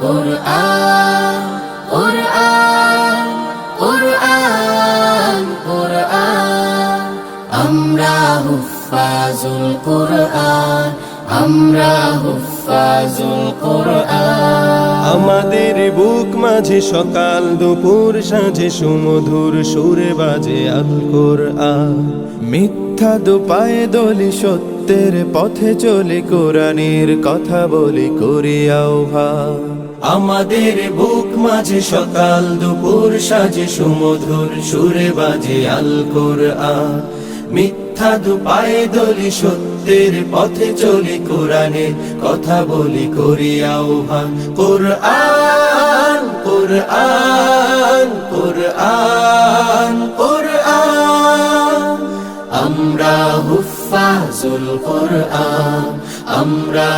কুরআন কুরআন কুরআন কুরআন আমরা হুফাজুল কুরআন আমরা হুফাজুল কুরআন আমাদের বুক মাঝে সকাল দুপুর সাঁঝে সুমধুর সুরে বাজে আল কুরআন মিথ্যা দুপায়ে দলি সত্যের পথে চলে কোরআনের কথা বলি করি আহ্বান আমাদের বুক মাঝে সকাল দুপুর সাঁঝে সুমধুর সুরে বাজে আল কুরআন মিথ্যা দুপায়ে দলি সত্যের পথে চলি কোরআনের কথা বলি করি আহ্বান কুরআন কুরআন কুরআন কুরআন আমরা হুফাজুল কুরআন আমরা